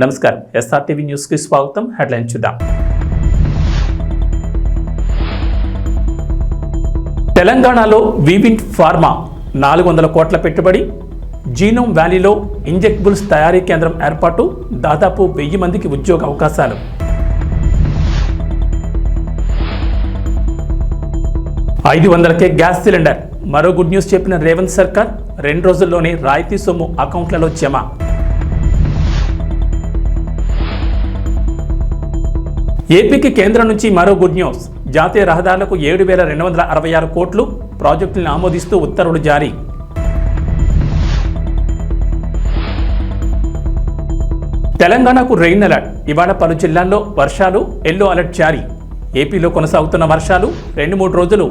నమస్కారం, SRTV news కి స్వాగతం. హెడ్లైన్ చూద్దాం. తెలంగాణలో వివింట్ ఫార్మా 400 కోట్ల పెట్టుబడి, జీనోమ్ వ్యాలీలో ఇంజెక్టబుల్స్ తయారీ కేంద్రం ఏర్పాటు, దాదాపు 1000 మందికి ఉద్యోగ అవకాశాలు. 500కే గ్యాస్ సిలిండర్. మరో గుడ్ న్యూస్ చెప్పిన రేవంత్ సర్కార్, 2 రోజుల్లోనే రాయితీ సొమ్ము అకౌంట్లలో జమ. ఏపీకి కేంద్రం నుంచి మరో గుడ్ న్యూస్. జాతీయ రహదారులకు 7,266 కోట్లు, ప్రాజెక్టులను ఆమోదిస్తూ ఉత్తర్వులు జారీ. తెలంగాణకు రెయిన్ అలర్ట్. ఇవాళ పలు జిల్లాల్లో వర్షాలు, ఎల్లో అలర్ట్ జారీ. ఏపీలో కొనసాగుతున్న వర్షాలు 2-3 రోజులు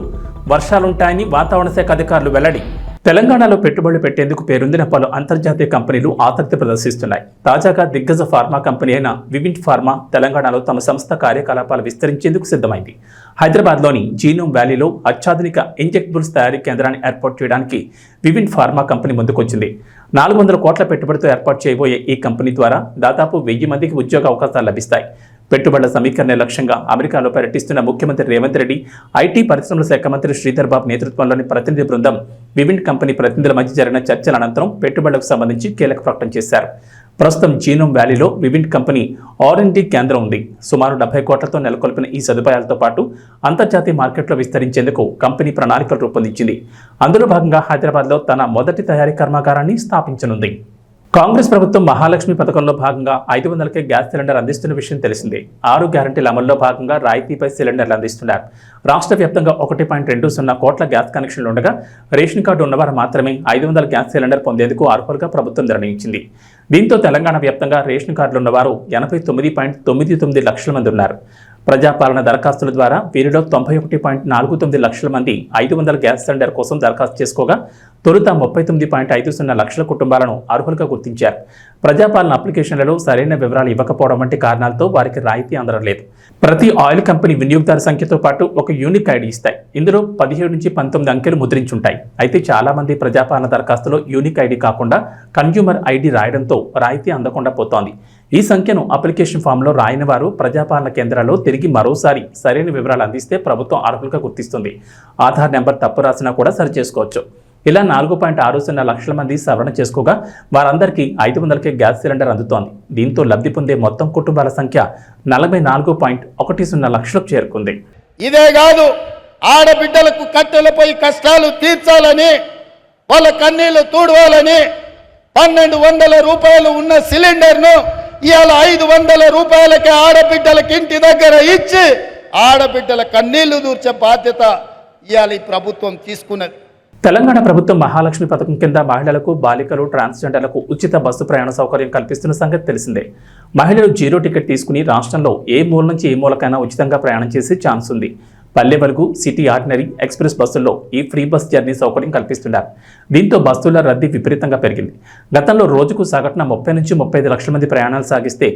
వర్షాలుంటాయని వాతావరణ శాఖ అధికారులు వెల్లడి. తెలంగాణలో పెట్టుబడులు పెట్టేందుకు పేరొందిన పలు అంతర్జాతీయ కంపెనీలు ఆసక్తి ప్రదర్శిస్తున్నాయి. తాజాగా దిగ్గజ ఫార్మా కంపెనీ అయిన వివింట్ ఫార్మా తెలంగాణలో తమ సంస్థ కార్యకలాపాలు విస్తరించేందుకు సిద్ధమైంది. హైదరాబాద్లోని జీనోమ్ వ్యాలీలో అత్యాధునిక ఇంజెక్టబుల్స్ తయారీ కేంద్రాన్ని ఏర్పాటు చేయడానికి వివింట్ ఫార్మా కంపెనీ ముందుకొచ్చింది. 400 కోట్ల పెట్టుబడితో ఏర్పాటు చేయబోయే ఈ కంపెనీ ద్వారా దాదాపు 1000 మందికి ఉద్యోగ అవకాశాలు లభిస్తాయి. పెట్టుబడుల సమీకరణ లక్ష్యంగా అమెరికాలో పర్యటిస్తున్న ముఖ్యమంత్రి రేవంత్ రెడ్డి, ఐటీ పరిశ్రమల శాఖ మంత్రి శ్రీధర్ బాబు నేతృత్వంలోని ప్రతినిధి బృందం వివింట్ కంపెనీ ప్రతినిధుల మధ్య జరిగిన చర్చల అనంతరం పెట్టుబడులకు సంబంధించి కీలక ప్రకటన చేశారు. ప్రస్తుతం జీనోమ్ వ్యాలీలో వివింట్ కంపెనీ R&D కేంద్రం ఉంది. సుమారు 70 కోట్లతో నెలకొల్పిన ఈ సదుపాయాలతో పాటు అంతర్జాతీయ మార్కెట్లో విస్తరించేందుకు కంపెనీ ప్రణాళికలు రూపొందించింది. అందులో భాగంగా హైదరాబాద్లో తన మొదటి తయారీ కర్మాగారాన్ని స్థాపించనుంది. కాంగ్రెస్ ప్రభుత్వం మహాలక్ష్మి పథకంలో భాగంగా 500కే గ్యాస్ సిలిండర్ అందిస్తున్న విషయం తెలిసిందే. 6 గ్యారంటీల అమల్లో భాగంగా రాయితీపై సిలిండర్లు అందిస్తున్నారు. రాష్ట్ర వ్యాప్తంగా 1.20 కోట్ల గ్యాస్ కనెక్షన్లు ఉండగా రేషన్ కార్డు ఉన్నవారు మాత్రమే 500 గ్యాస్ సిలిండర్ పొందేందుకు అర్హులుగా ప్రభుత్వం నిర్ణయించింది. దీంతో తెలంగాణ వ్యాప్తంగా రేషన్ కార్డులు ఉన్నవారు 89.99 లక్షల మంది ఉన్నారు. ప్రజాపాలన దరఖాస్తుల ద్వారా వీరిలో 91.49 లక్షల మంది 500 గ్యాస్ సిలిండర్ కోసం దరఖాస్తు చేసుకోగా తొలుత 39.50 లక్షల కుటుంబాలను అర్హులుగా గుర్తించారు. ప్రజాపాలన అప్లికేషన్లలో సరైన వివరాలు ఇవ్వకపోవడం వంటి కారణాలతో వారికి రాయితీ అందడం లేదు. ప్రతి ఆయిల్ కంపెనీ వినియోగదారు సంఖ్యతో పాటు ఒక యూనిక్ ఐడి ఇస్తాయి. ఇందులో 17 నుంచి 19 అంకెలు ముద్రించుంటాయి. అయితే చాలా మంది ప్రజాపాలన దరఖాస్తులో యూనిక్ ఐడి కాకుండా కన్జ్యూమర్ ఐడి రాయడంతో రాయితీ అందకుండా పోతోంది. ఈ సంఖ్యను అప్లికేషన్ ఫామ్లో రాయని వారు ప్రజాపాలన కేంద్రాల్లో తిరిగి మరోసారి సరైన వివరాలు అందిస్తే ప్రభుత్వం అర్హులుగా గుర్తిస్తుంది. ఆధార్ నెంబర్ తప్పు రాసినా కూడా సరి చేసుకోవచ్చు. ఇలా 4.60 లక్షల మంది సవరణ చేసుకోగా వారందరికీ 500కే గ్యాస్ సిలిండర్ అందుతోంది. దీంతో లబ్ధి పొందే మొత్తం కుటుంబాల సంఖ్య 44.10 లక్షలకు చేరుకుంది. ఇదే కాదు, ఆడబిడ్డలకు కట్టెలపై కష్టాలు తీర్చాలని, వాళ్ళ కన్నీళ్లు తూడవాలని 1200 రూపాయలు ఉన్న సిలిండర్ను ఇవాళ 500 రూపాయలకే ఆడబిడ్డలకి ఇంటి దగ్గర ఇచ్చి ఆడబిడ్డల కన్నీళ్లు దూర్చే బాధ్యత ఇవాళ ఈ ప్రభుత్వం తీసుకున్నది. తెలంగాణ ప్రభుత్వం మహాలక్ష్మి పథకం కింద మహిళలకు, బాలికలు, ట్రాన్స్జెండర్లకు ఉచిత బస్సు ప్రయాణ సౌకర్యం కల్పిస్తున్న సంగతి తెలిసిందే. మహిళలు 0 టికెట్ తీసుకుని రాష్ట్రంలో ఏ మూల నుంచి ఏ మూలకైనా ఉచితంగా ప్రయాణం చేసే ఛాన్స్ ఉంది. పల్లె వరకు, సిటీ ఆర్డినరీ, ఎక్స్ప్రెస్ బస్సుల్లో ఈ ఫ్రీ బస్ జర్నీ సౌకర్యం కల్పిస్తున్నారు. దీంతో బస్సుల రద్దీ విపరీతంగా పెరిగింది. గతంలో రోజుకు సగటున 30 నుంచి 35 లక్షల మంది ప్రయాణాలు సాగిస్తే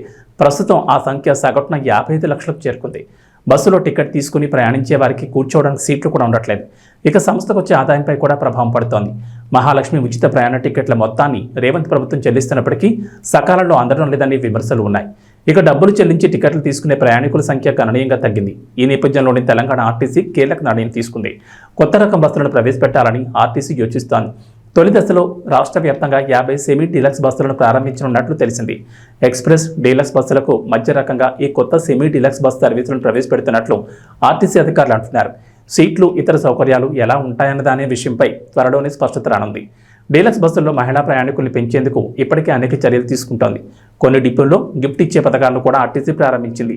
ప్రస్తుతం ఆ సంఖ్య సగటున 55 లక్షలకు చేరుకుంది. బస్సులో టికెట్ తీసుకుని ప్రయాణించే వారికి కూర్చోవడానికి సీట్లు కూడా ఉండట్లేదు. ఇక సంస్థకు వచ్చే ఆదాయంపై కూడా ప్రభావం పడుతోంది. మహాలక్ష్మి ఉచిత ప్రయాణ టికెట్ల మొత్తాన్ని రేవంత్ ప్రభుత్వం చెల్లిస్తున్నప్పటికీ సకాలంలో అందడం లేదని విమర్శలు ఉన్నాయి. ఇక డబ్బులు చెల్లించి టికెట్లు తీసుకునే ప్రయాణికుల సంఖ్య గణనీయంగా తగ్గింది. ఈ నేపథ్యంలోని తెలంగాణ ఆర్టీసీ కీలక నిర్ణయం తీసుకుంది. కొత్త రకం బస్సులను ప్రవేశపెట్టాలని ఆర్టీసీ యోచిస్తోంది. తొలి దశలో రాష్ట్ర వ్యాప్తంగా 50 సెమీ డీలక్స్ బస్సులను ప్రారంభించనున్నట్లు తెలిసింది. ఎక్స్ప్రెస్, డీలక్స్ బస్సులకు మధ్య రకంగా ఈ కొత్త సెమీ డీలక్స్ బస్ సర్వీసులను ప్రవేశపెడుతున్నట్లు ఆర్టీసీ అధికారులు అంటున్నారు. సీట్లు, ఇతర సౌకర్యాలు ఎలా ఉంటాయన్నదనే విషయంపై త్వరలోనే స్పష్టత రానుంది. డీలక్స్ బస్సుల్లో మహిళా ప్రయాణికుల్ని పెంచేందుకు ఇప్పటికే అనేక చర్యలు తీసుకుంటోంది. కొన్ని డిపోల్లో గిఫ్ట్ ఇచ్చే పథకాలను కూడా ఆర్టీసీ ప్రారంభించింది.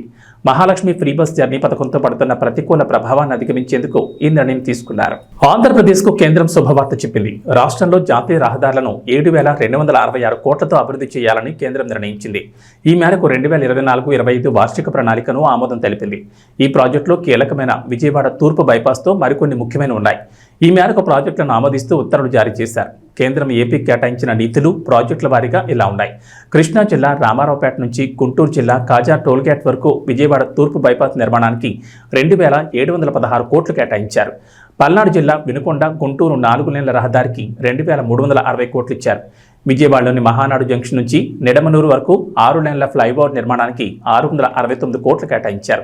మహాలక్ష్మి ఫ్రీ బస్ జర్నీ పథకంతో పడుతున్న ప్రతికూల ప్రభావాన్ని అధిగమించేందుకు ఈ నిర్ణయం తీసుకున్నారు. ఆంధ్రప్రదేశ్కు కేంద్రం శుభవార్త చెప్పింది. రాష్ట్రంలో జాతీయ రహదారులను 7,266 కోట్లతో అభివృద్ధి చేయాలని కేంద్రం నిర్ణయించింది. ఈ మేరకు 2024-25 వార్షిక ప్రణాళికను ఆమోదం తెలిపింది. ఈ ప్రాజెక్టులో కీలకమైన విజయవాడ తూర్పు బైపాస్తో మరికొన్ని ముఖ్యమైన ఉన్నాయి. ఈ మేరకు ప్రాజెక్టులను ఆమోదిస్తూ ఉత్తర్వులు జారీ చేశారు. కేంద్రం ఏపీకి కేటాయించిన నిధులు ప్రాజెక్టుల వారీగా ఇలా ఉన్నాయి. కృష్ణా జిల్లా రామారావుపేట నుంచి గుంటూరు జిల్లా కాజా టోల్గేట్ వరకు విజయవాడ తూర్పు బైపాస్ నిర్మాణానికి 2,716 కోట్లు కేటాయించారు. పల్నాడు జిల్లా వినుకొండ గుంటూరు 4 లేన్ల రహదారికి 2,360 కోట్లు ఇచ్చారు. విజయవాడలోని మహానాడు జంక్షన్ నుంచి నిడమనూరు వరకు 6 లేన్ల ఫ్లైఓవర్ నిర్మాణానికి 669 కోట్లు కేటాయించారు.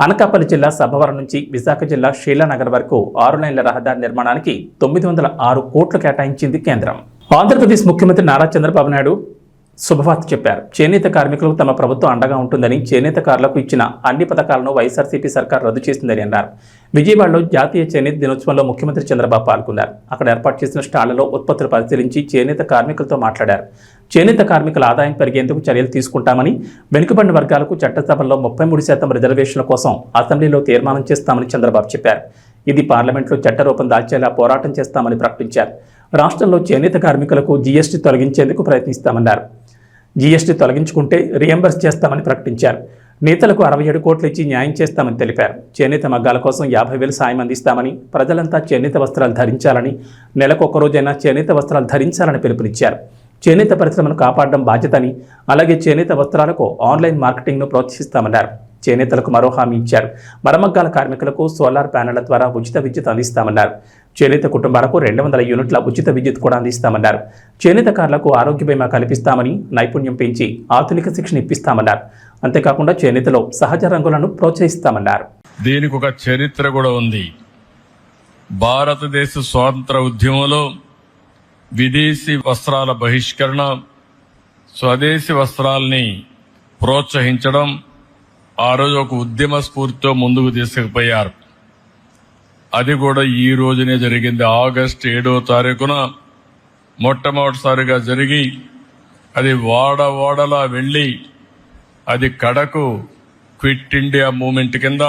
అనకాపల్లి జిల్లా సభవరం నుంచి విశాఖ జిల్లా షీలానగర్ వరకు 6 లేన్ల రహదారి నిర్మాణానికి 906 కోట్లు కేటాయించింది కేంద్రం. ఆంధ్రప్రదేశ్ ముఖ్యమంత్రి నారా చంద్రబాబు నాయుడు శుభవార్త చెప్పారు. చేనేత కార్మికులకు తమ ప్రభుత్వం అండగా ఉంటుందని, చేనేతకారులకు ఇచ్చిన అన్ని పథకాలను వైఎస్ఆర్సీపీ సర్కార్ రద్దు చేసిందని అన్నారు. విజయవాడలో జాతీయ చేనేత దినోత్సవంలో ముఖ్యమంత్రి చంద్రబాబు పాల్గొన్నారు. అక్కడ ఏర్పాటు చేసిన స్టాళ్లలో ఉత్పత్తులు పరిశీలించి చేనేత కార్మికులతో మాట్లాడారు. చేనేత కార్మికుల ఆదాయం పెరిగేందుకు చర్యలు తీసుకుంటామని, వెనుకబడిన వర్గాలకు చట్టసభల్లో 33% రిజర్వేషన్ల కోసం అసెంబ్లీలో తీర్మానం చేస్తామని చంద్రబాబు చెప్పారు. ఇది పార్లమెంట్లో చట్టరూపం దాల్చేలా పోరాటం చేస్తామని ప్రకటించారు. రాష్ట్రంలో చేనేత కార్మికులకు జీఎస్టీ తొలగించేందుకు ప్రయత్నిస్తామన్నారు. జీఎస్టీ తొలగించుకుంటే రియంబర్స్ చేస్తామని ప్రకటించారు. నేతలకు 67 కోట్లు ఇచ్చి న్యాయం చేస్తామని తెలిపారు. చేనేత మగ్గాల కోసం 50,000 సాయం అందిస్తామని, ప్రజలంతా చేనేత వస్త్రాలు ధరించాలని, నెలకు ఒక్కరోజైనా చేనేత వస్త్రాలు ధరించాలని పిలుపునిచ్చారు. చేనేత పరిశ్రమను కాపాడడం బాధ్యతని, అలాగే చేనేత వస్త్రాలకు ఆన్లైన్ మార్కెటింగ్ను ప్రోత్సహిస్తామన్నారు. చేనేతలకు మరో హామీ ఇచ్చారు. మరమగ్గాల కార్మికులకు సోలార్ ప్యానెళ్ల ద్వారా ఉచిత విద్యుత్ అందిస్తామన్నారు. చేనేత కుటుంబాలకు 200 యూనిట్ల ఉచిత విద్యుత్ కూడా అందిస్తామన్నారు. చేనేతకారులకు ఆరోగ్య బీమా కల్పిస్తామని, నైపుణ్యం పెంచి ఆధునిక శిక్షణ ఇప్పిస్తామన్నారు. అంతేకాకుండా చేనేతలో సహజ రంగులను ప్రోత్సహిస్తామన్నారు. దీనికి ఒక చరిత్ర కూడా ఉంది. భారతదేశ స్వాతంత్ర ఉద్యమంలో విదేశీ వస్త్రాల బహిష్కరణ, స్వదేశీ వస్త్రాల్ని ప్రోత్సహించడం ఆ రోజు ఒక ఉద్యమ స్ఫూర్తితో ముందుకు తీసుకుపోయారు. అది కూడా ఈ రోజునే జరిగింది. ఆగస్టు 7వ తారీఖున మొట్టమొదటిసారిగా జరిగి, అది వాడలా వెళ్ళి, అది కడకు క్విట్ ఇండియా మూవ్మెంట్ కింద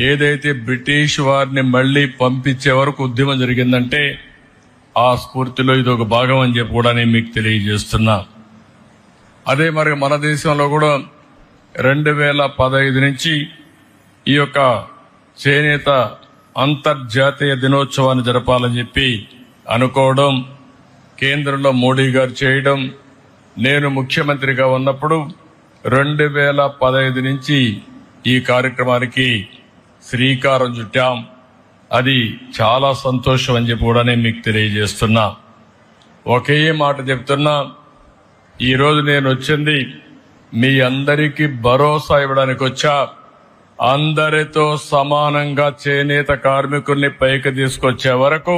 ఏదైతే బ్రిటిష్ వారిని మళ్లీ పంపించే వరకు ఉద్యమం జరిగిందంటే ఆ స్ఫూర్తిలో ఇది ఒక భాగం అని చెప్పి కూడా నేను మీకు తెలియజేస్తున్నా. అదే మరి మన దేశంలో కూడా 2015 నుంచి ఈ యొక్క చేనేత అంతర్జాతీయ దినోత్సవాన్ని జరపాలని చెప్పి అనుకోవడం, కేంద్రంలో మోడీ గారు చేయడం, నేను ముఖ్యమంత్రిగా ఉన్నప్పుడు 2015 నుంచి ఈ కార్యక్రమానికి శ్రీకారం చుట్టాం. అది చాలా సంతోషం అని చెప్పి కూడా నేను మీకు తెలియజేస్తున్నా. ఒకే మాట చెప్తున్నా, ఈరోజు నేను వచ్చింది మీ అందరికీ భరోసా ఇవ్వడానికి వచ్చా. అందరితో సమానంగా చేనేత కార్మికుల్ని పైకి తీసుకొచ్చే వరకు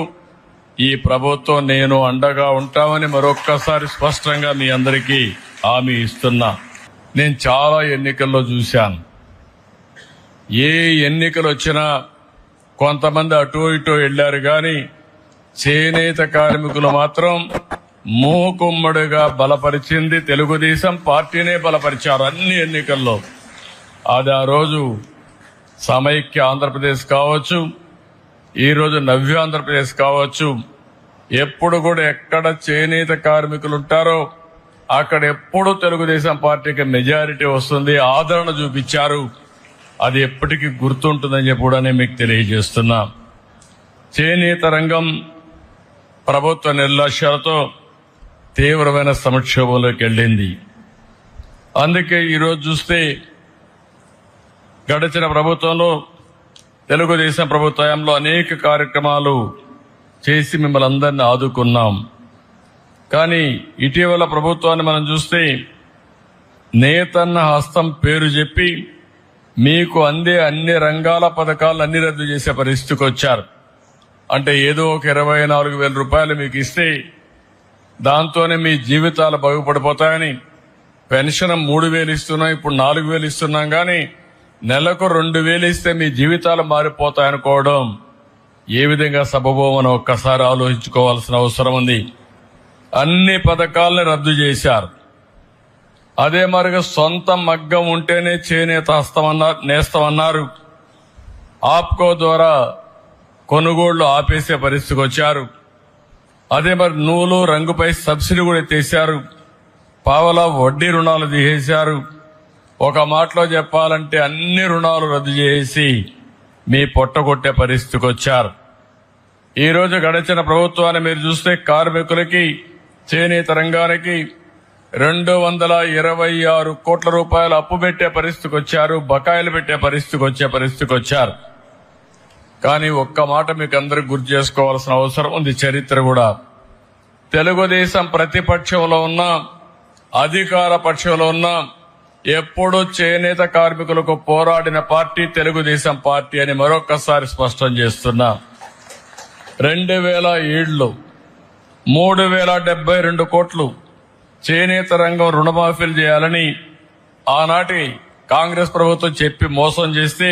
ఈ ప్రభుత్వం నేను అండగా ఉంటామని మరొక్కసారి స్పష్టంగా మీ అందరికీ హామీ ఇస్తున్నా. నేను చాలా ఎన్నికల్లో చూశాను. ఏ ఎన్నికలు వచ్చినా కొంతమంది అటో ఇటో వెళ్లారు, కానీ చేనేత కార్మికులు మాత్రం మూకుమ్మడిగా బలపరిచింది తెలుగుదేశం పార్టీనే బలపరిచారు అన్ని ఎన్నికల్లో. అది ఆ రోజు సమైక్య ఆంధ్రప్రదేశ్ కావచ్చు, ఈరోజు నవ్య ఆంధ్రప్రదేశ్ కావచ్చు, ఎప్పుడు కూడా ఎక్కడ చేనేత కార్మికులు ఉంటారో అక్కడ ఎప్పుడు తెలుగుదేశం పార్టీకి మెజారిటీ వస్తుంది, ఆదరణ చూపించారు. అది ఎప్పటికీ గుర్తుంటుందని చెప్పి కూడా నేను మీకు తెలియజేస్తున్నా. చేనేత రంగం ప్రభుత్వ నిర్లక్ష్యాలతో తీవ్రమైన సంక్షోభంలోకి వెళ్ళింది. అందుకే ఈరోజు చూస్తే గడిచిన ప్రభుత్వంలో తెలుగుదేశం ప్రభుత్వంలో అనేక కార్యక్రమాలు చేసి మిమ్మల్ని అందరినీ ఆదుకున్నాం. కానీ ఇటీవల ప్రభుత్వాన్ని మనం చూస్తే నేతన్న హస్తం పేరు చెప్పి మీకు అందే అన్ని రంగాల పథకాలు అన్ని రద్దు చేసే పరిస్థితికి వచ్చారు. అంటే ఏదో ఒక 24,000 రూపాయలు మీకు ఇస్తే దాంతోనే మీ జీవితాలు బాగుపడిపోతాయని, పెన్షన్ 3,000 ఇస్తున్నాం, ఇప్పుడు 4,000 ఇస్తున్నాం, కానీ నెలకు 2,000 ఇస్తే మీ జీవితాలు మారిపోతాయనుకోవడం ఏ విధంగా సబబోమని ఒక్కసారి ఆలోచించుకోవాల్సిన అవసరం ఉంది. అన్ని పథకాలని రద్దు చేశారు. అదే మరిగా సొంత మగ్గం ఉంటేనే చేనేత నేస్తామన్నారు. ఆప్కో ద్వారా కొనుగోళ్లు ఆపేసే పరిస్థితికి వచ్చారు. అదే మరి నూలు రంగుపై సబ్సిడీ కూడా ఎత్తేశారు. పావలా వడ్డీ రుణాలు తీసేశారు. ఒక మాటలో చెప్పాలంటే అన్ని రుణాలు రద్దు చేసి మీ పొట్టగొట్టే పరిస్థితికి వచ్చారు. ఈరోజు గడిచిన ప్రభుత్వాన్ని మీరు చూస్తే కార్మికులకి, చేనేత రంగానికి 226 కోట్ల రూపాయలు అప్పు పెట్టే పరిస్థితికి వచ్చారు, బకాయిలు పెట్టే పరిస్థితికి వచ్చారు. కానీ ఒక్క మాట మీకు అందరికి గుర్తు చేసుకోవాల్సిన అవసరం ఉంది. చరిత్ర కూడా తెలుగుదేశం ప్రతిపక్షంలో ఉన్నా అధికార పక్షంలో ఉన్నా ఎప్పుడూ చేనేత కార్మికులకు పోరాడిన పార్టీ తెలుగుదేశం పార్టీ అని మరొక్కసారి స్పష్టం చేస్తున్నా. 2007లో 3072 కోట్లు చేనేత రంగం రుణమాఫీలు చేయాలని ఆనాటి కాంగ్రెస్ ప్రభుత్వం చెప్పి మోసం చేస్తే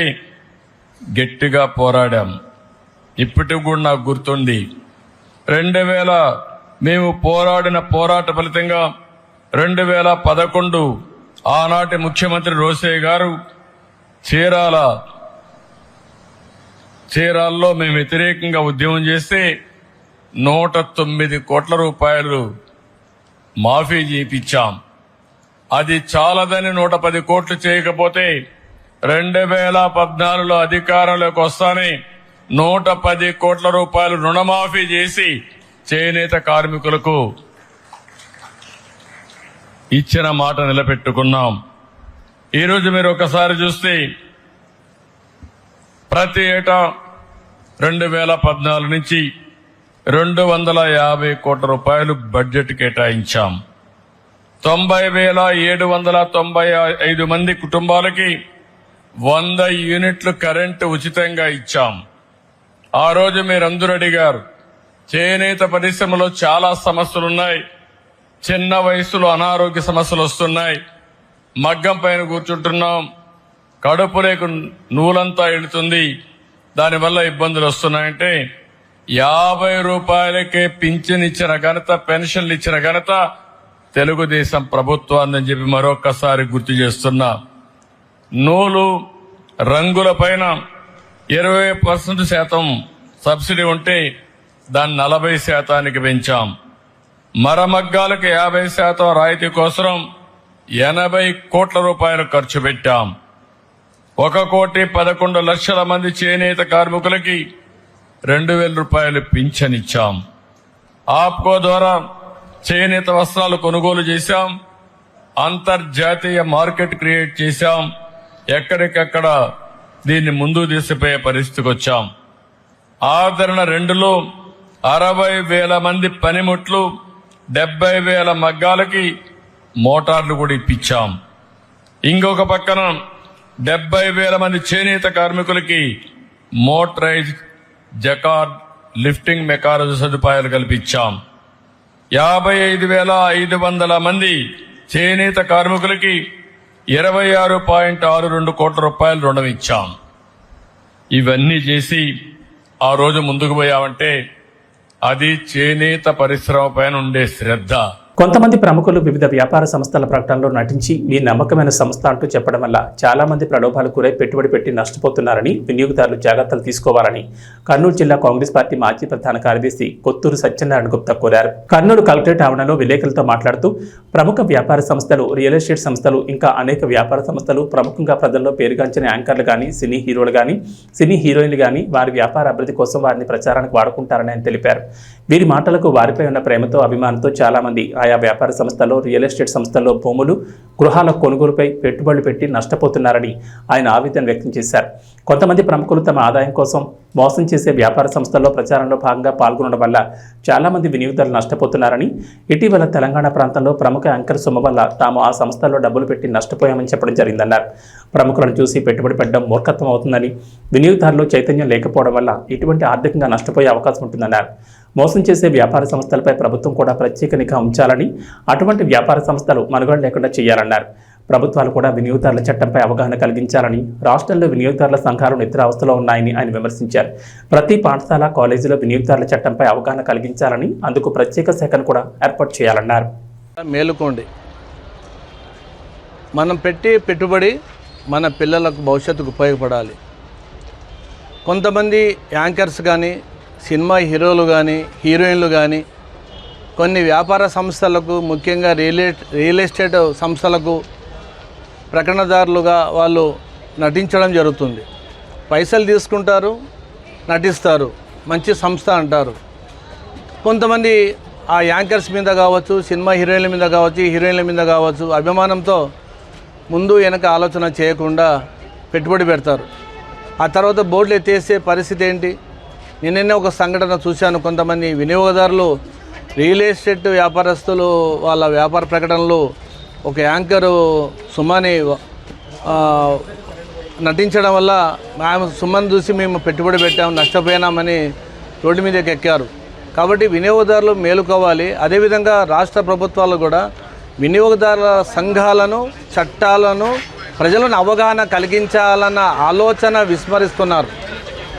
గట్టిగా పోరాడాం. ఇప్పటికి కూడా నాకు గుర్తుంది. 2000 మేము పోరాడిన పోరాట ఫలితంగా 2011 ఆనాటి ముఖ్యమంత్రి రోసయ్య గారు చీరాల్లో మేము వ్యతిరేకంగా ఉద్యమం చేస్తే 109 కోట్ల రూపాయలు మాఫీ చేయించాం. అది చాలదని 110 కోట్లు చేయకపోతే 2014లో అధికారంలోకి వస్తానే 110 కోట్ల రూపాయలు రుణమాఫీ చేసి చేనేత కార్మికులకు ఇచ్చిన మాట నిలబెట్టుకున్నాం. ఈరోజు మీరు ఒకసారి చూస్తే ప్రతి ఏటా 2014 నుంచి 250 కోట్ల రూపాయలు బడ్జెట్ కేటాయించాం. 90,795 మంది కుటుంబాలకి 100 యూనిట్లు కరెంటు ఉచితంగా ఇచ్చాం. ఆ రోజు మీరందరూ అడిగారు, చేనేత పరిశ్రమలో చాలా సమస్యలున్నాయి, చిన్న వయసులో అనారోగ్య సమస్యలు వస్తున్నాయి, మగ్గం పైన కూర్చుంటున్నాం, కడుపులేకు నూలంతా ఎడుతుంది, దానివల్ల ఇబ్బందులు వస్తున్నాయంటే 50 రూపాయలకే పింఛన్ ఇచ్చిన ఘనత, పెన్షన్లు ఇచ్చిన ఘనత తెలుగుదేశం ప్రభుత్వాన్ని చెప్పి మరొకసారి గుర్తు చేస్తున్నా. నూలు రంగుల పైన 20% సబ్సిడీ ఉంటే దాన్ని 40% పెంచాం. మరమగ్గాలకు 50% రాయితీ కోసం 80 కోట్ల రూపాయలు ఖర్చు పెట్టాం. 1,11,00,000 మంది చేనేత కార్మికులకి 2,000 రూపాయలు పింఛన్ ఇచ్చాం. ఆప్కో ద్వారా చేనేత వస్త్రాలు కొనుగోలు చేశాం. అంతర్జాతీయ మార్కెట్ క్రియేట్ చేశాం. ఎక్కడికక్కడ దీన్ని ముందుకు తీసుకుపోయే పరిస్థితికి వచ్చాం. ఆదరణ 2లో 60,000 మంది పనిముట్లు, 70,000 మగ్గాలకి మోటార్లు కూడా ఇప్పించాం. ఇంకొక పక్కన 70,000 మంది చేనేత కార్మికులకి మోటరైజ్ జకార్డ్ లిఫ్టింగ్ మెకానిజం సదుపాయాలు కల్పించాం. 55,500 మంది చేనేత కార్మికులకి 26.62 కోట్ల రూపాయలు రుణం ఇచ్చాం. ఇవన్నీ చేసి ఆ రోజు ముందుకు పోయామంటే అది చేనేత పరిశ్రమ పైన ఉండే శ్రద్ధ. కొంతమంది ప్రముఖులు వివిధ వ్యాపార సంస్థల ప్రకటనలో నటించి మీ నమ్మకమైన సంస్థ అంటూ చెప్పడం వల్ల చాలా మంది ప్రలోభాలకు గురై పెట్టుబడి పెట్టి నష్టపోతున్నారని వినియోగదారులు జాగ్రత్తలు తీసుకోవాలని కర్నూలు జిల్లా కాంగ్రెస్ పార్టీ మాజీ ప్రధాన కార్యదర్శి కొత్తూరు సత్యనారాయణ గుప్తా కోరారు. కర్నూలు కలెక్టరేట్ ఆవరణలో విలేకరులతో మాట్లాడుతూ ప్రముఖ వ్యాపార సంస్థలు, రియల్ ఎస్టేట్ సంస్థలు, ఇంకా అనేక వ్యాపార సంస్థలు ప్రముఖంగా ప్రజల్లో పేరుగాంచిన యాంకర్లు కానీ, సినీ హీరోలు కానీ, సినీ హీరోయిన్లు కానీ వారి వ్యాపార అభివృద్ధి కోసం వారిని ప్రచారానికి వాడుకుంటారని ఆయన తెలిపారు. వీరి మాటలకు వారిపై ఉన్న ప్రేమతో, అభిమానంతో చాలా మంది ఆయా వ్యాపార సంస్థల్లో, రియల్ ఎస్టేట్ సంస్థల్లో భూములు, గృహాల కొనుగోలుపై పెట్టుబడులు పెట్టి నష్టపోతున్నారని ఆయన ఆవేదన వ్యక్తం చేశారు. కొంతమంది ప్రముఖులు తమ ఆదాయం కోసం మోసం చేసే వ్యాపార సంస్థల్లో ప్రచారంలో భాగంగా పాల్గొనడం వల్ల చాలా మంది వినియోగదారులు నష్టపోతున్నారని, ఇటీవల తెలంగాణ ప్రాంతంలో ప్రముఖ యాంకర్ సొమ్ము వల్ల తాము ఆ సంస్థల్లో డబ్బులు పెట్టి నష్టపోయామని చెప్పడం జరిగిందన్నారు. ప్రముఖులను చూసి పెట్టుబడి పెట్టడం మూర్ఖత్వం అవుతుందని, వినియోగదారులు చైతన్యం లేకపోవడం వల్ల ఇటువంటి ఆర్థికంగా నష్టపోయే అవకాశం ఉంటుందన్నారు. మోసం చేసే వ్యాపార సంస్థలపై ప్రభుత్వం కూడా ప్రత్యేక నిఘా ఉంచాలని, అటువంటి వ్యాపార సంస్థలు మనుగడ లేకుండా చేయాలన్నారు. ప్రభుత్వాలు కూడా వినియోగదారుల చట్టంపై అవగాహన కలిగించాలని, రాష్ట్రంలో వినియోగదారుల సంఘాలు నిద్రావస్థలో ఉన్నాయని ఆయన విమర్శించారు. ప్రతి పాఠశాల, కాలేజీలో వినియోగదారుల చట్టంపై అవగాహన కలిగించాలని, అందుకు ప్రత్యేక శాఖను కూడా ఏర్పాటు చేయాలన్నారు. మేలుకోండి, మనం పెట్టే పెట్టుబడి మన పిల్లలకు భవిష్యత్తుకు ఉపయోగపడాలి. కొంతమంది యాంకర్స్ కానీ, సినిమా హీరోలు కానీ, హీరోయిన్లు కానీ కొన్ని వ్యాపార సంస్థలకు, ముఖ్యంగా రియల్ ఎస్టేట్ సంస్థలకు ప్రకటనదారులుగా వాళ్ళు నటించడం జరుగుతుంది. పైసలు తీసుకుంటారు, నటిస్తారు, మంచి సంస్థ అంటారు. కొంతమంది ఆ యాంకర్స్ మీద కావచ్చు, సినిమా హీరోయిన్ల మీద కావచ్చు, హీరోయిన్ల మీద కావచ్చు అభిమానంతో ముందు వెనక ఆలోచన చేయకుండా పెట్టుబడి పెడతారు. ఆ తర్వాత బోర్డులు ఎత్తేసే పరిస్థితి ఏంటి? నిన్ననే ఒక సంఘటన చూశాను. కొంతమంది వినియోగదారులు రియల్ ఎస్టేట్ వ్యాపారస్తులు వాళ్ళ వ్యాపార ప్రకటనలు ఒక యాంకరు సుమని నటించడం వల్ల ఆమె సుమన్ చూసి మేము పెట్టుబడి పెట్టాము, నష్టపోయినామని రోడ్డు మీదకి ఎక్కారు. కాబట్టి వినియోగదారులు మేలుకోవాలి. అదేవిధంగా రాష్ట్ర ప్రభుత్వాలు కూడా వినియోగదారుల సంఘాలను, చట్టాలను ప్రజలను అవగాహన కలిగించాలన్న ఆలోచన విస్మరిస్తున్నారు.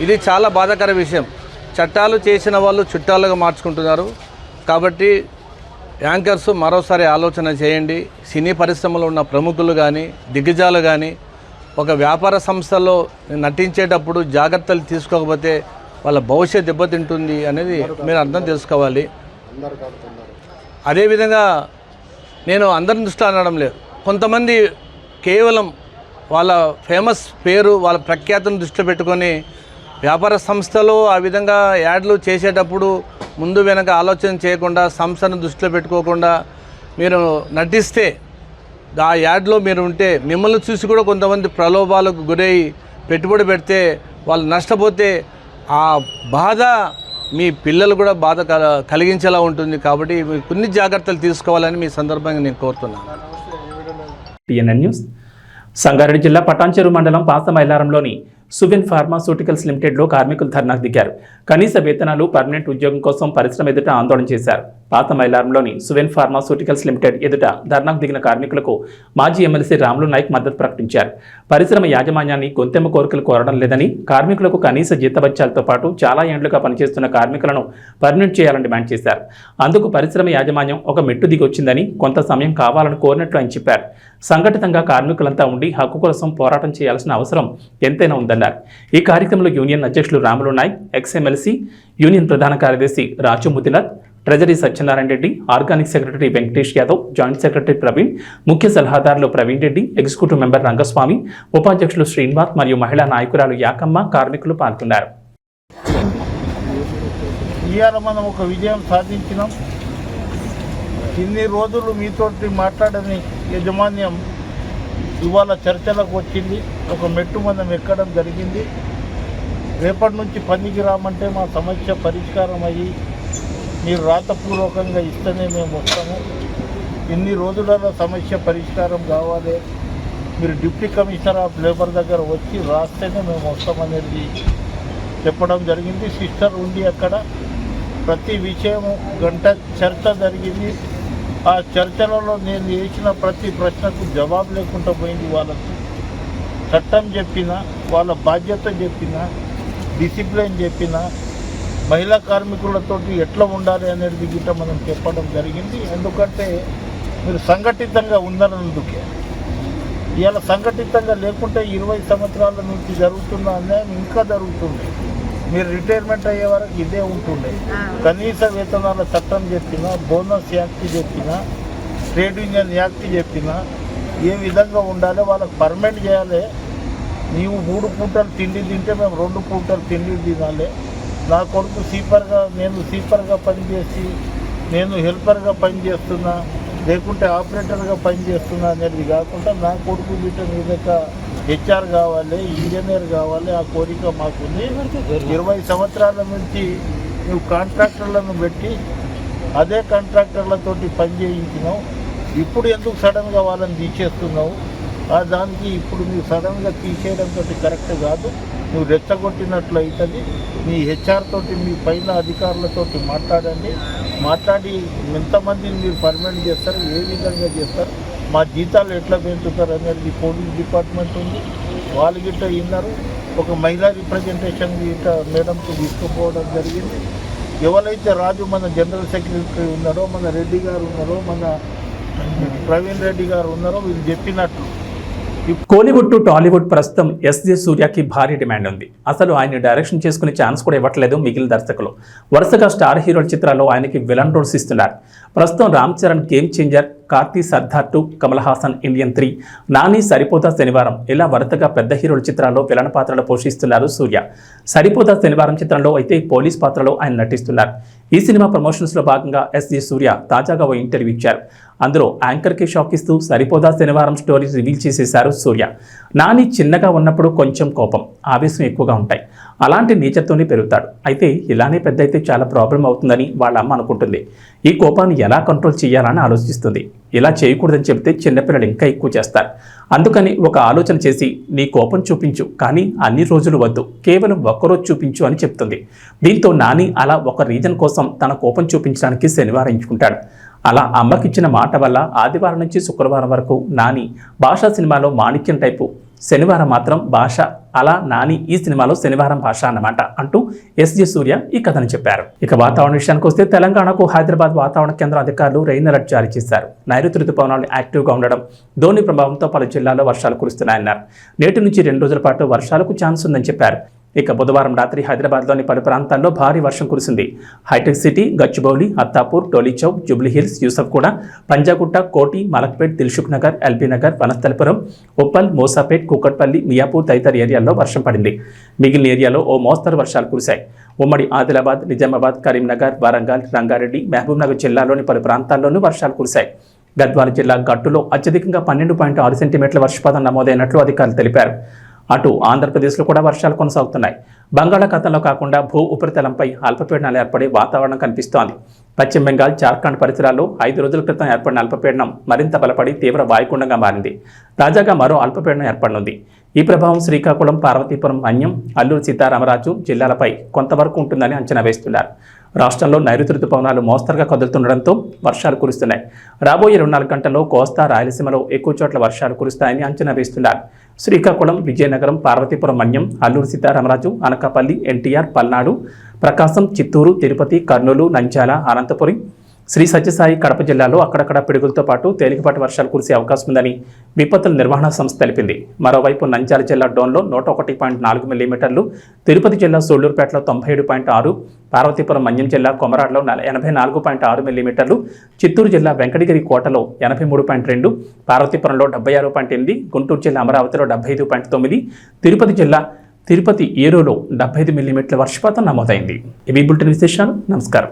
ఇది చాలా బాధాకర విషయం. చట్టాలు చేసిన వాళ్ళు చుట్టాలుగా మార్చుకుంటున్నారు. కాబట్టి యాంకర్స్ మరోసారి ఆలోచన చేయండి. సినీ పరిశ్రమలో ఉన్న ప్రముఖులు కానీ, దిగ్గజాలు కానీ ఒక వ్యాపార సంస్థలో నటించేటప్పుడు జాగ్రత్తలు తీసుకోకపోతే వాళ్ళ భవిష్యత్ దెబ్బతింటుంది అనేది మీరు అర్థం చేసుకోవాలి. అదేవిధంగా నేను అందరిని దృష్టిలో అనడం లేదు. కొంతమంది కేవలం వాళ్ళ ఫేమస్ పేరు, వాళ్ళ ప్రఖ్యాతిని దృష్టిలో పెట్టుకొని వ్యాపార సంస్థలో ఆ విధంగా యాడ్లు చేసేటప్పుడు ముందు వెనక ఆలోచన చేయకుండా, సంస్థను దృష్టిలో పెట్టుకోకుండా మీరు నటిస్తే, ఆ యాడ్లో మీరు ఉంటే మిమ్మల్ని చూసి కూడా కొంతమంది ప్రలోభాలకు గురై పెట్టుబడి పెడితే వాళ్ళు నష్టపోతే ఆ బాధ మీ పిల్లలు కూడా బాధ కలిగించేలా ఉంటుంది. కాబట్టి మీరు కొన్ని జాగ్రత్తలు తీసుకోవాలని మీ సందర్భంగా నేను కోరుతున్నాను. TNN news. సంగారెడ్డి జిల్లా పటాన్చెరు మండలం పాసమైలారంలోని సువెన్ ఫార్మాస్యూటికల్స్ లిమిటెడ్లో కార్మికులు ధర్నాకు దిగారు. కనీస వేతనాలు, పర్మనెంట్ ఉద్యోగం కోసం పరిశ్రమ ఎదుట ఆందోళన చేశారు. పాతమైలారంలోని సువెన్ ఫార్మాస్యూటికల్స్ లిమిటెడ్ ఎదుట ధర్నాకు దిగిన కార్మికులకు మాజీ ఎమ్మెల్సీ రాములు నాయక్ మద్దతు ప్రకటించారు. పరిశ్రమ యాజమాన్యాన్ని గొంతెమ్మ కోరికలు కోరడం లేదని, కార్మికులకు కనీస జీతభత్యాలతో పాటు చాలా ఏండ్లుగా పనిచేస్తున్న కార్మికులను పర్మనెంట్ చేయాలని డిమాండ్ చేశారు. అందుకు పరిశ్రమ యాజమాన్యం ఒక మెట్టు దిగొచ్చిందని, కొంత సమయం కావాలని కోరినట్లు ఆయన చెప్పారు. సంఘటితంగా కార్మికులంతా ఉండి హక్కు కోసం పోరాటం చేయాల్సిన అవసరం ఎంతైనా ఉందన్నారు. ఈ కార్యక్రమంలో యూనియన్ అధ్యక్షులు రాములు నాయక్, ఎక్స్ఎమ్మెల్సీ, యూనియన్ ప్రధాన కార్యదర్శి Raju Mudinath, treasury Satyanarayana Reddy, organic secretary Venkatesh Yadav, joint secretary Praveen, ముఖ్య సలహాదారులు ప్రవీణ్ రెడ్డి, ఎగ్జిక్యూటివ్ మెంబర్ రంగస్వామి, ఉపాధ్యక్షులు శ్రీనివాస్ మరియు మహిళా నాయకురాలు యాకమ్మ కార్మికులు పాల్గొన్నారు. ఇవాళ మనం ఒక విజయం సాధించినాం. ఇన్ని రోజులు మీతోటి మాట్లాడని యాజమాన్యం ఇవాళ చర్చలకు వచ్చింది. ఒక మెట్టు మనం ఎక్కడం జరిగింది. రేపటి నుంచి పనికి రామంటే మా సమస్య పరిష్కారం అయ్యి మీరు రాతపూర్వకంగా ఇస్తేనే మేము వస్తాము. ఇన్ని రోజులలో సమస్య పరిష్కారం కావాలి. మీరు డిప్యూటీ కమిషనర్ ఆఫ్ లేబర్ దగ్గర వచ్చి రాస్తేనే మేము వస్తామనేది చెప్పడం జరిగింది. సిస్టర్ ఉండి అక్కడ ప్రతి విషయము గంట చర్చ జరిగింది. ఆ చర్చలలో నేను వేసిన ప్రతి ప్రశ్నకు జవాబు లేకుండా పోయింది. వాళ్ళకు చట్టం చెప్పిన, వాళ్ళ బాధ్యత చెప్పిన, డిసిప్లిన్ చెప్పిన, మహిళా కార్మికులతో ఎట్లా ఉండాలి అనేది గిట్ట మనం చెప్పడం జరిగింది. ఎందుకంటే మీరు సంఘటితంగా ఉన్నందుకే. ఇవాళ సంఘటితంగా లేకుంటే 20 సంవత్సరాల నుంచి జరుగుతున్న అన్యాయం ఇంకా జరుగుతుంది. మీరు రిటైర్మెంట్ అయ్యే వరకు ఇదే ఉంటుండే. కనీస వేతనాల చట్టం చెప్పినా, బోనస్ యాక్ట్ చెప్పినా, ట్రేడ్ యూనియన్ యాక్ట్ చెప్పినా ఏ విధంగా ఉండాలి, వాళ్ళకి పర్మనెంట్ చేయాలి. నీవు 3 పూటలు తిండి తింటే మేము 2 పూటలు తిండి తినాలి. నా కొడుకు నేను సీపర్గా పనిచేసి నేను హెల్పర్గా పనిచేస్తున్నా, లేకుంటే ఆపరేటర్గా పనిచేస్తున్నా అనేది కాకుండా నా కొడుకు బిడ్డ మీద హెచ్ఆర్ కావాలి, ఇంజనీర్ కావాలి. ఆ కోరిక మాకుంది. 20 సంవత్సరాల నుంచి నువ్వు కాంట్రాక్టర్లను పెట్టి అదే కాంట్రాక్టర్లతోటి పని చేయించినావు. ఇప్పుడు ఎందుకు సడన్గా వాళ్ళని తీసేస్తున్నావు? దానికి ఇప్పుడు నువ్వు సడన్గా తీసేయడంతో కరెక్ట్ కాదు. నువ్వు రెచ్చగొట్టినట్లు అవుతుంది. మీ హెచ్ఆర్ తోటి, మీ పైన అధికారులతోటి మాట్లాడి ఎంతమందిని మీరు పర్మనెంట్ చేస్తారు, ఏ విధంగా చేస్తారు, మా జీతాలు ఎట్లా పెంచుతారు అనేది పోలీస్ డిపార్ట్మెంట్ ఉంది. వాళ్ళు గిట్ట విన్నారు. ఒక మహిళా రిప్రజెంటేషన్ గిట్ట మేడంతో తీసుకుపోవడం జరిగింది. ఎవరైతే రాజు మన జనరల్ సెక్రటరీ ఉన్నారో, మన రెడ్డి గారు ఉన్నారో, మన ప్రవీణ్ రెడ్డి గారు ఉన్నారో వీళ్ళు చెప్పినట్లు కోలీవుడ్ టు టాలీవుడ్ ప్రస్తుతం ఎస్జే సూర్యకి భారీ డిమాండ్ ఉంది. అసలు ఆయన డైరెక్షన్ చేసుకునే ఛాన్స్ కూడా ఇవ్వట్లేదు మిగిలిన దర్శకులు. వరుసగా స్టార్ హీరోల చిత్రాల్లో ఆయనకి విలన్ రోల్స్ ఇస్తున్నారు. ప్రస్తుతం Ram Charan game changer, Karthi Sardar 2, Kamal Haasan Indian 3, Nani Saripodhaa Sanivaaram ఇలా వరుసగా పెద్ద హీరోల చిత్రాల్లో విలన్ పాత్రలు పోషిస్తున్నారు సూర్య. సరిపోతా శనివారం చిత్రంలో అయితే పోలీస్ పాత్రలో ఆయన నటిస్తున్నారు. ఈ సినిమా ప్రమోషన్స్లో భాగంగా ఎస్జే సూర్య తాజాగా ఓ ఇంటర్వ్యూ ఇచ్చారు. అందులో యాంకర్కి షాక్ ఇస్తూ సరిపోదా శనివారం స్టోరీ రివీల్ చేసేశారు సూర్య. నాని చిన్నగా ఉన్నప్పుడు కొంచెం కోపం, ఆవేశం ఎక్కువగా ఉంటాయి. అలాంటి నేచర్తోనే పెరుగుతాడు. అయితే ఇలానే పెద్ద అయితే చాలా ప్రాబ్లం అవుతుందని వాళ్ళ అమ్మ అనుకుంటుంది. ఈ కోపాన్ని ఎలా కంట్రోల్ చేయాలని ఆలోచిస్తుంది. ఇలా చేయకూడదని చెబితే చిన్నపిల్లలు ఇంకా ఎక్కువ చేస్తారు. అందుకని ఒక ఆలోచన చేసి నీ కోపం చూపించు, కానీ అన్ని రోజులు వద్దు, కేవలం ఒక్కరోజు చూపించు అని చెప్తుంది. దీంతో నాని అలా ఒక రీజన్ కోసం తన కోపం చూపించడానికి శనివారం ఎంచుకుంటాడు. అలా అమ్మకిచ్చిన మాట వల్ల ఆదివారం నుంచి శుక్రవారం వరకు నాని భాషా సినిమాలో మాణిక్యం టైపు, శనివారం మాత్రం భాష. అలా నాని ఈ సినిమాలో శనివారం భాష అన్నమాట అంటూ ఎస్జే సూర్య ఈ కథను చెప్పారు. ఇక వాతావరణ విషయానికి వస్తే తెలంగాణకు హైదరాబాద్ వాతావరణ కేంద్రం అధికారులు రెయిన్ అలర్ట్ జారీ చేశారు. నైరుతి రుతుపవనాలు యాక్టివ్గా ఉండడం, ధోని ప్రభావంతో పలు జిల్లాల్లో వర్షాలు కురుస్తున్నాయన్నారు. నేటి నుంచి 2 రోజుల పాటు వర్షాలకు ఛాన్స్ ఉందని చెప్పారు. ఇక బుధవారం రాత్రి హైదరాబాద్లోని పలు ప్రాంతాల్లో భారీ వర్షం కురిసింది. హైటెక్ సిటీ, గచ్చిబౌలి, అత్తాపూర్, టోలీచౌక్, జూబ్లీహిల్స్, యూసఫ్గూడ, పంజాగుట్ట, కోటి, మలక్పేట్, దిల్సుఖ్ నగర్, ఎల్బీ నగర్, వనస్థలిపురం, ఉప్పల్, మోసాపేట్, కూకట్పల్లి, మియాపూర్ తదితర ఏరియాల్లో వర్షం పడింది. మిగిలిన ఏరియాలో ఓ మోస్తరు వర్షాలు కురిశాయి. ఉమ్మడి ఆదిలాబాద్, నిజామాబాద్, కరీంనగర్, వరంగల్, రంగారెడ్డి, మహబూబ్నగర్ జిల్లాలోని పలు ప్రాంతాల్లోనూ వర్షాలు కురిశాయి. గద్వాల జిల్లా గట్టులో అత్యధికంగా 12.6 సెంటీమీటర్ల వర్షపాతం నమోదైనట్లు అధికారులు తెలిపారు. అటు ఆంధ్రప్రదేశ్లో కూడా వర్షాలు కొనసాగుతున్నాయి. బంగాళాఖాతంలో కాకుండా భూ ఉపరితలంపై అల్పపీడనాలు ఏర్పడే వాతావరణం కనిపిస్తోంది. పశ్చిమ బెంగాల్, జార్ఖండ్ పరిసరాల్లో 5 రోజుల క్రితం ఏర్పడిన అల్పపీడనం మరింత బలపడి తీవ్ర వాయుగుండంగా మారింది. తాజాగా మరో అల్పపీడనం ఏర్పడనుంది. ఈ ప్రభావం శ్రీకాకుళం, పార్వతీపురం, మన్యం, అల్లూరు సీతారామరాజు జిల్లాలపై కొంతవరకు ఉంటుందని అంచనా వేస్తున్నారు. రాష్ట్రంలో నైరుతి రుతుపవనాలు మోస్తరుగా కదులుతుండడంతో వర్షాలు కురుస్తున్నాయి. రాబోయే 24 గంటల్లో కోస్తా, రాయలసీమలో ఎక్కువ చోట్ల వర్షాలు కురుస్తాయని అంచనా వేస్తున్నారు. శ్రీకాకుళం, విజయనగరం, పార్వతీపురం, మన్యం, అల్లూరు సీతారామరాజు, అనకాపల్లి, ఎన్టీఆర్, పల్నాడు, ప్రకాశం, చిత్తూరు, తిరుపతి, కర్నూలు, నంద్యాల, అనంతపురం, శ్రీ సత్యసాయి, కడప జిల్లాలో అక్కడక్కడ పిడుగులతో పాటు తేలికపాటి వర్షాలు కురిసే అవకాశం ఉందని విపత్తుల నిర్వహణ సంస్థ తెలిపింది. మరోవైపు నంద్యాల జిల్లా డోన్లో 101.4 మిల్లీమీటర్లు, తిరుపతి జిల్లా సూళ్లూరుపేటలో 97.6, పార్వతీపురం, మన్యం జిల్లా కొమరాడలో 84.6 మిల్లీమీటర్లు, చిత్తూరు జిల్లా వెంకటగిరి కోటలో 83.2, పార్వతీపురంలో 76.8, గుంటూరు జిల్లా అమరావతిలో 75.9, తిరుపతి జిల్లా తిరుపతి ఏరులో 75 మిల్లీమీటర్ల వర్షపాతం నమోదైంది. ఇవి బులెటిన్ విశేషాలు. నమస్కారం.